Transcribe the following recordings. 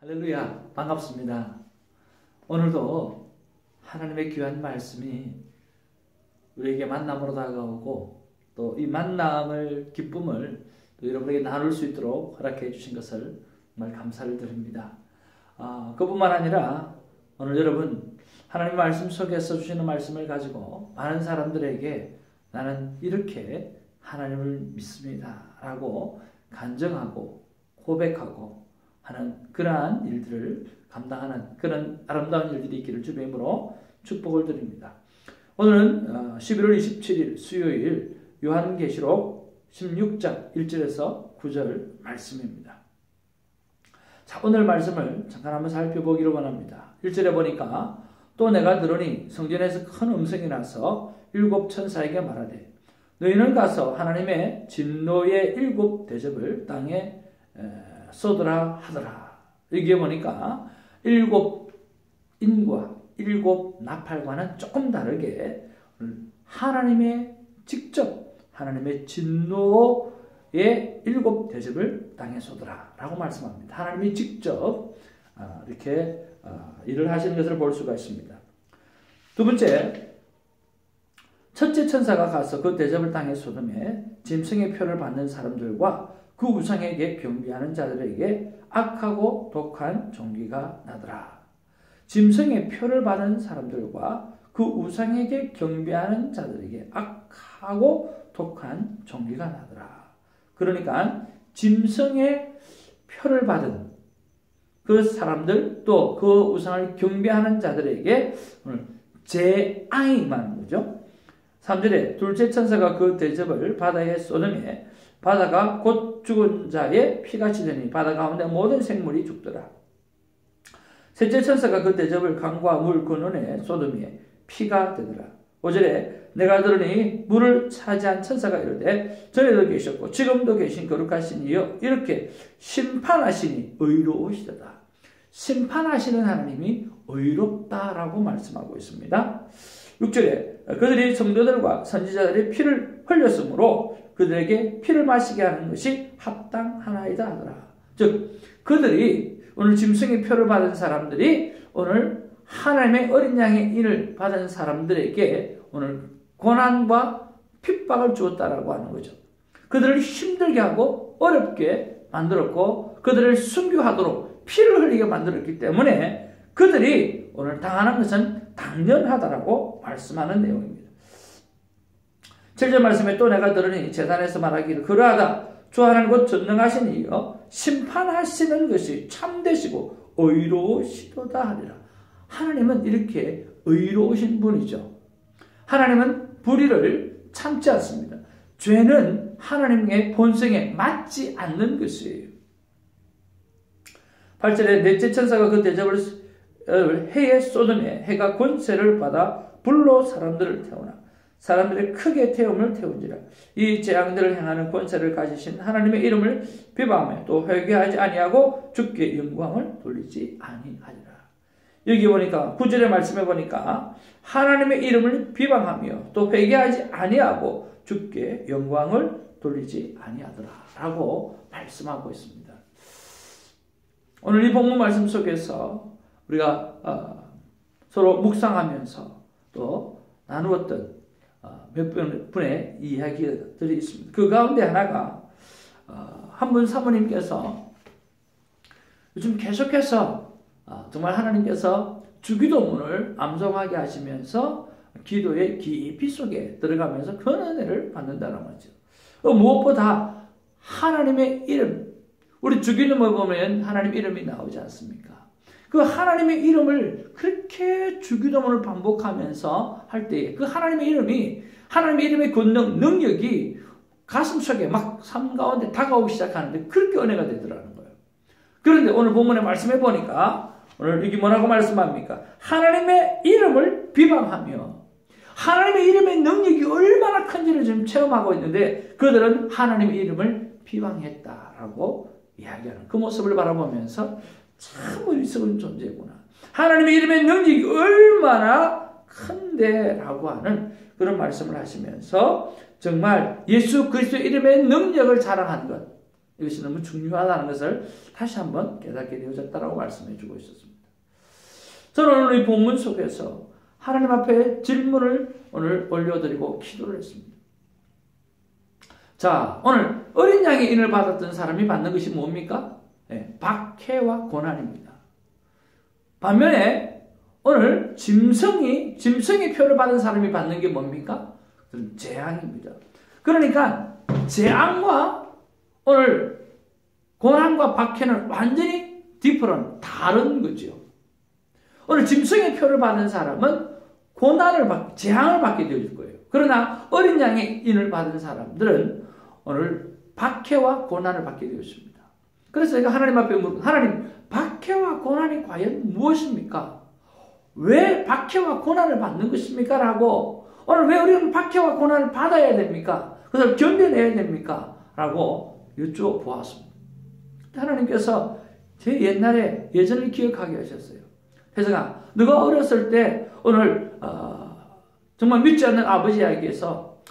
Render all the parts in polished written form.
할렐루야, 반갑습니다. 오늘도 하나님의 귀한 말씀이 우리에게 만남으로 다가오고 또 이 만남을, 기쁨을 또 여러분에게 나눌 수 있도록 허락해 주신 것을 정말 감사를 드립니다. 그뿐만 아니라 오늘 여러분 하나님 말씀 속에서 주시는 말씀을 가지고 많은 사람들에게 나는 이렇게 하나님을 믿습니다 라고 간증하고 고백하고 하는 그러한 일들을 감당하는 그런 아름다운 일들이 있기를 주의 이름으로 축복을 드립니다. 오늘은 11월 27일 수요일 요한계시록 16장 1절에서 9절 말씀입니다. 자, 오늘 말씀을 잠깐 한번 살펴보기로 원합니다. 1절에 보니까 또 내가 들으니 성전에서 큰 음성이 나서 일곱 천사에게 말하되 너희는 가서 하나님의 진노의 일곱 대접을 땅에 쏟으라 하더라. 여기에 보니까 일곱 인과 일곱 나팔과는 조금 다르게 하나님의 직접 하나님의 진노의 일곱 대접을 땅에 쏟으라 라고 말씀합니다. 하나님이 직접 이렇게 일을 하시는 것을 볼 수가 있습니다. 두 번째, 첫째 천사가 가서 그 대접을 땅에 쏟음에 짐승의 표를 받는 사람들과 그 우상에게 경배하는 자들에게 악하고 독한 종기가 나더라. 짐승의 표를 받은 사람들과 그 우상에게 경배하는 자들에게 악하고 독한 종기가 나더라. 그러니까 짐승의 표를 받은 그 사람들 또 그 우상을 경배하는 자들에게 오늘 재앙이 임하는 거죠. 3절에 둘째 천사가 그 대접을 바다에 쏟음에 바다가 곧 죽은 자의 피가 치더니 바다 가운데 모든 생물이 죽더라. 셋째 천사가 그 대접을 강과 물 근원에 쏟음에 피가 되더라. 5절에 내가 들으니 물을 차지한 천사가 이르되 전에도 계셨고 지금도 계신 거룩하신 이여 이렇게 심판하시니 의로우시도다. 심판하시는 하나님이 의롭다라고 말씀하고 있습니다. 6절에 그들이 성도들과 선지자들의 피를 흘렸으므로 그들에게 피를 마시게 하는 것이 합당하나이다 하더라. 즉 그들이 오늘 짐승의 표를 받은 사람들이 오늘 하나님의 어린 양의 인을 받은 사람들에게 오늘 고난과 핍박을 주었다라고 하는 거죠. 그들을 힘들게 하고 어렵게 만들었고 그들을 순교하도록 피를 흘리게 만들었기 때문에 그들이 오늘 당하는 것은 당연하다라고 말씀하는 내용입니다. 7절 말씀에 또 내가 들으니 제단에서 말하기를 그러하다 주 하나님 곧 전능하신 이여 심판하시는 것이 참되시고 의로우시도다 하리라. 하나님은 이렇게 의로우신 분이죠. 하나님은 불의를 참지 않습니다. 죄는 하나님의 본성에 맞지 않는 것이에요. 8절에 넷째 천사가 그 대접을 해에 쏟음에 해가 권세를 받아 불로 사람들을 태우나 사람들의 크게 태움을 태운지라. 이 재앙들을 행하는 권세를 가지신 하나님의 이름을 비방하며 또 회개하지 아니하고 주께 영광을 돌리지 아니하리라. 여기 보니까 9절의 말씀에 보니까 하나님의 이름을 비방하며 또 회개하지 아니하고 주께 영광을 돌리지 아니하더라 라고 말씀하고 있습니다. 오늘 이 본문 말씀 속에서 우리가 서로 묵상하면서 또 나누었던 몇 분의 이야기들이 있습니다. 그 가운데 하나가 한 분 사모님께서 요즘 계속해서 정말 하나님께서 주기도문을 암송하게 하시면서 기도의 깊이 속에 들어가면서 큰 은혜를 받는다는 거죠. 무엇보다 하나님의 이름, 우리 주기도문을 보면 하나님 이름이 나오지 않습니까? 그 하나님의 이름을 그렇게 주기도문을 반복하면서 할 때에 그 하나님의 이름의 권능, 능력이 가슴속에 막 삶 가운데 다가오기 시작하는데 그렇게 은혜가 되더라는 거예요. 그런데 오늘 본문의 말씀해 보니까 오늘 여기 뭐라고 말씀합니까? 하나님의 이름을 비방하며 하나님의 이름의 능력이 얼마나 큰지를 지금 체험하고 있는데 그들은 하나님의 이름을 비방했다라고 이야기하는 그 모습을 바라보면서 참 어리석은 존재구나. 하나님의 이름의 능력이 얼마나 큰데라고 하는 그런 말씀을 하시면서 정말 예수 그리스도의 이름의 능력을 자랑하는 것 이것이 너무 중요하다는 것을 다시 한번 깨닫게 되어졌다라고 말씀해 주고 있었습니다. 저는 오늘 이 본문 속에서 하나님 앞에 질문을 오늘 올려드리고 기도를 했습니다. 자, 오늘 어린 양의 인을 받았던 사람이 받는 것이 뭡니까? 네, 박해와 고난입니다. 반면에 오늘 짐승의 표를 받은 사람이 받는 게 뭡니까? 재앙입니다. 그러니까 재앙과 오늘 고난과 박해는 완전히 디퍼런, 다른 거죠. 오늘 짐승의 표를 받은 사람은 재앙을 받게 되어질 거예요. 그러나 어린 양의 인을 받은 사람들은 오늘 박해와 고난을 받게 되었습니다. 그래서 제가 하나님 앞에 물은 하나님, 박해와 고난이 과연 무엇입니까? 왜 박해와 고난을 받는 것입니까? 라고, 오늘 왜 우리는 박해와 고난을 받아야 됩니까? 그것을 견뎌내야 됩니까? 라고 여쭤보았습니다. 하나님께서 제 예전을 기억하게 하셨어요. 혜성아, 너가 어렸을 때 오늘 정말 믿지 않는 아버지에게서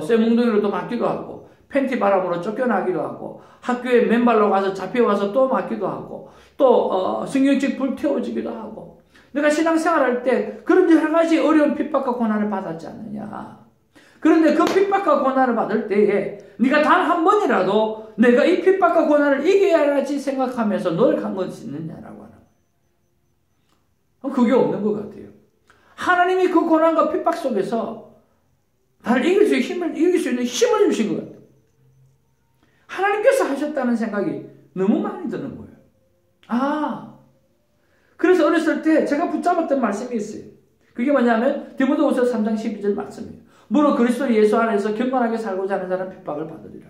쇠몽둥이로도 맞기도 하고 팬티 바람으로 쫓겨나기도 하고 학교에 맨발로 가서 잡혀와서 또 맞기도 하고 또 성경책 불태워지기도 하고 내가 신앙생활할 때 그런 여러 가지 어려운 핍박과 고난을 받았지 않느냐. 그런데 그 핍박과 고난을 받을 때에 네가 단 한 번이라도 내가 이 핍박과 고난을 이겨야지 생각하면서 노력한 것이 있느냐라고 하는 거예요. 그게 없는 것 같아요. 하나님이 그 고난과 핍박 속에서 나를 이길 수 있는 힘을 주신 것 같아요. 하나님께서 하셨다는 생각이 너무 많이 드는 거예요. 그래서 어렸을 때 제가 붙잡았던 말씀이 있어요. 그게 뭐냐면 디모데후서 3장 12절 말씀이에요. 무릇 그리스도 예수 안에서 경건하게 살고자 하는 자는 핍박을 받으리라.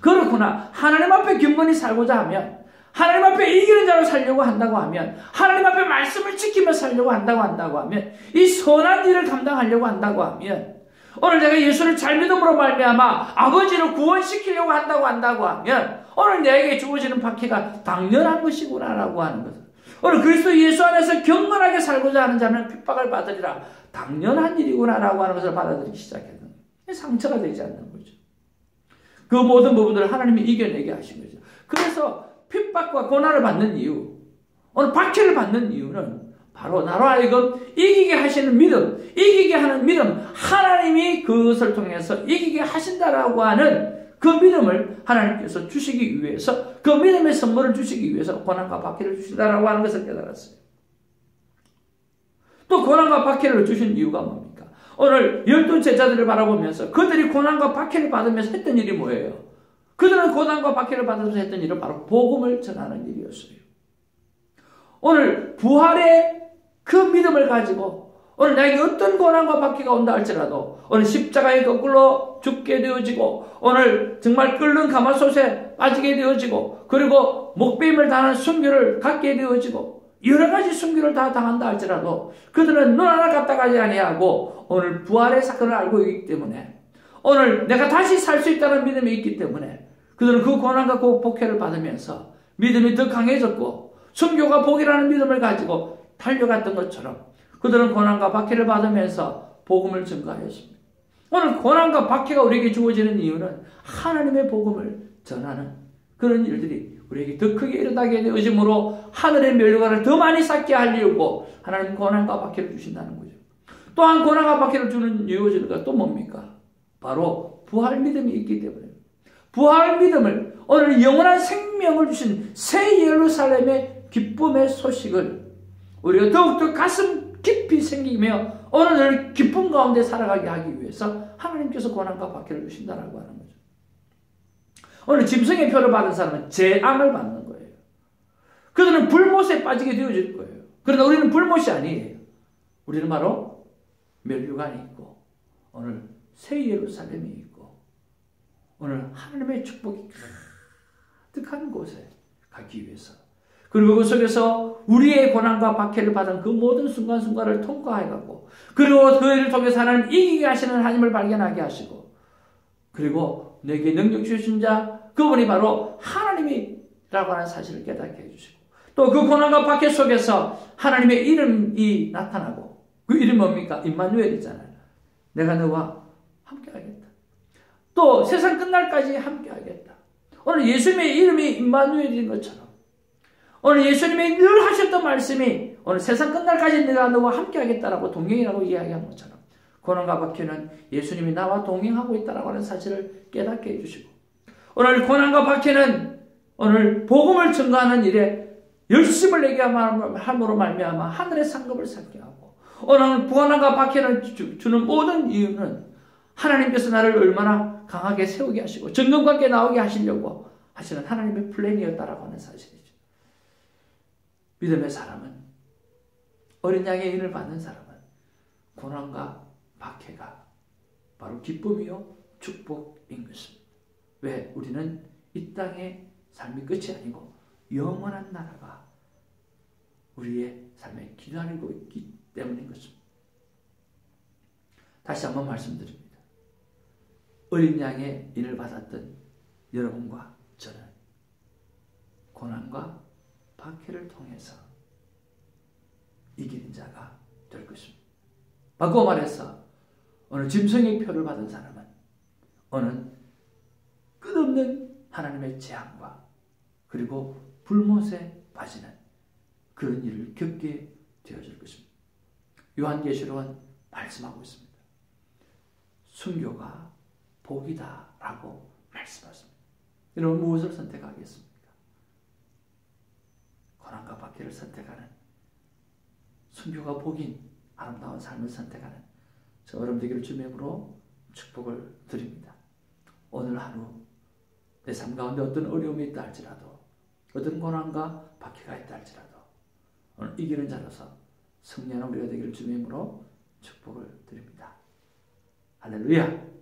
그렇구나. 하나님 앞에 경건히 살고자 하면, 하나님 앞에 이기는 자로 살려고 한다고 하면, 하나님 앞에 말씀을 지키며 살려고 한다고 하면, 이 선한 일을 감당하려고 한다고 하면, 오늘 내가 예수를 잘 믿음으로 말미암아 아버지를 구원시키려고 한다고 하면 오늘 내게 주어지는 박해가 당연한 것이구나라고 하는 것을, 오늘 그리스도 예수 안에서 경건하게 살고자 하는 자는 핍박을 받으리라, 당연한 일이구나라고 하는 것을 받아들이기 시작했는 거예요. 상처가 되지 않는 거죠. 그 모든 부분들을 하나님이 이겨내게 하신 거죠. 그래서 핍박과 고난을 받는 이유, 오늘 박해를 받는 이유는 바로 나로 하여금 이기게 하시는 믿음, 이기게 하는 믿음, 하나님이 그것을 통해서 이기게 하신다라고 하는 그 믿음을 하나님께서 주시기 위해서, 그 믿음의 선물을 주시기 위해서 고난과 박해를 주신다라고 하는 것을 깨달았어요. 또 고난과 박해를 주신 이유가 뭡니까? 오늘 12제자들을 바라보면서 그들이 고난과 박해를 받으면서 했던 일이 뭐예요? 그들은 고난과 박해를 받으면서 했던 일은 바로 복음을 전하는 일이었어요. 오늘 부활의 그 믿음을 가지고 오늘 나에게 어떤 고난과 박해가 온다 할지라도 오늘 십자가에 거꾸로 죽게 되어지고 오늘 정말 끓는 가마솥에 빠지게 되어지고 그리고 목베임을 당하는 순교를 갖게 되어지고 여러 가지 순교를 다 당한다 할지라도 그들은 눈 하나 까딱하지 아니하고 오늘 부활의 사건을 알고 있기 때문에 오늘 내가 다시 살 수 있다는 믿음이 있기 때문에 그들은 그 고난과 그 박해를 받으면서 믿음이 더 강해졌고 순교가 복이라는 믿음을 가지고 달려갔던 것처럼 그들은 고난과 박해를 받으면서 복음을 증거하였습니다. 오늘 고난과 박해가 우리에게 주어지는 이유는 하나님의 복음을 전하는 그런 일들이 우리에게 더 크게 일어나게 되어짐으로 하늘의 멸류관을 더 많이 쌓게 하려고 하나님 고난과 박해를 주신다는 거죠. 또한 고난과 박해를 주는 이유가 또 뭡니까? 바로 부활 믿음이 있기 때문에 부활 믿음을 오늘 영원한 생명을 주신 새 예루살렘의 기쁨의 소식을 우리가 더욱더 가슴 깊이 생기며 오늘 기쁨 가운데 살아가게 하기 위해서 하나님께서 고난과 박해를 주신다라고 하는 거죠. 오늘 짐승의 표를 받은 사람은 재앙을 받는 거예요. 그들은 불못에 빠지게 되어질 거예요. 그러나 우리는 불못이 아니에요. 우리는 바로 멸류관이 있고 오늘 새 예루살렘이 있고 오늘 하나님의 축복이 가득한 곳에 가기 위해서 그리고 그 속에서 우리의 고난과 박해를 받은 그 모든 순간순간을 통과해가고 그리고 그 일을 통해서 하나님 이기게 하시는 하나님을 발견하게 하시고 그리고 내게 능력 주신 자 그분이 바로 하나님이라고 하는 사실을 깨닫게 해주시고 또 그 고난과 박해 속에서 하나님의 이름이 나타나고 그 이름이 뭡니까? 임마누엘이잖아요. 내가 너와 함께 하겠다. 또 세상 끝날까지 함께 하겠다. 오늘 예수님의 이름이 임마누엘인 것처럼 오늘 예수님이 늘 하셨던 말씀이 오늘 세상 끝날까지 내가 너와 함께 하겠다라고 동행이라고 이야기한 것처럼 고난과 박해는 예수님이 나와 동행하고 있다라고 하는 사실을 깨닫게 해주시고 오늘 고난과 박해는 오늘 복음을 증거하는 일에 열심을 내게 함으로 말미암아 하늘의 상급을 쌓게 하고 오늘 고난과 박해를 주는 모든 이유는 하나님께서 나를 얼마나 강하게 세우게 하시고 정금과 함께 나오게 하시려고 하시는 하나님의 플랜이었다라고 하는 사실이죠. 믿음의 사람은 어린 양의 인을 받는 사람은 고난과 박해가 바로 기쁨이요 축복인 것입니다. 왜? 우리는 이 땅의 삶이 끝이 아니고 영원한 나라가 우리의 삶에 기다리고 있기 때문인 것입니다. 다시 한번 말씀드립니다. 어린 양의 인을 받았던 여러분과 저는 고난과 박해를 통해서 이기는 자가 될 것입니다. 바꾸어 말해서 오늘 짐승의 표를 받은 사람은 오늘 끝없는 하나님의 재앙과 그리고 불못에 빠지는 그런 일을 겪게 되어질 것입니다. 요한계시록은 말씀하고 있습니다. 순교가 복이다 라고 말씀하십니다. 여러분 무엇을 선택하겠습니까? 고난과 박해를 선택하는 순교가 복인 아름다운 삶을 선택하는 저 여러분 되기를 주님의 이름으로 축복을 드립니다. 오늘 하루 내 삶 가운데 어떤 어려움이 있다 할지라도 어떤 고난과 박해가 있다 할지라도 오늘 이기는 자로서 승리하는 우리가 되기를 주님의 이름으로 축복을 드립니다. 할렐루야.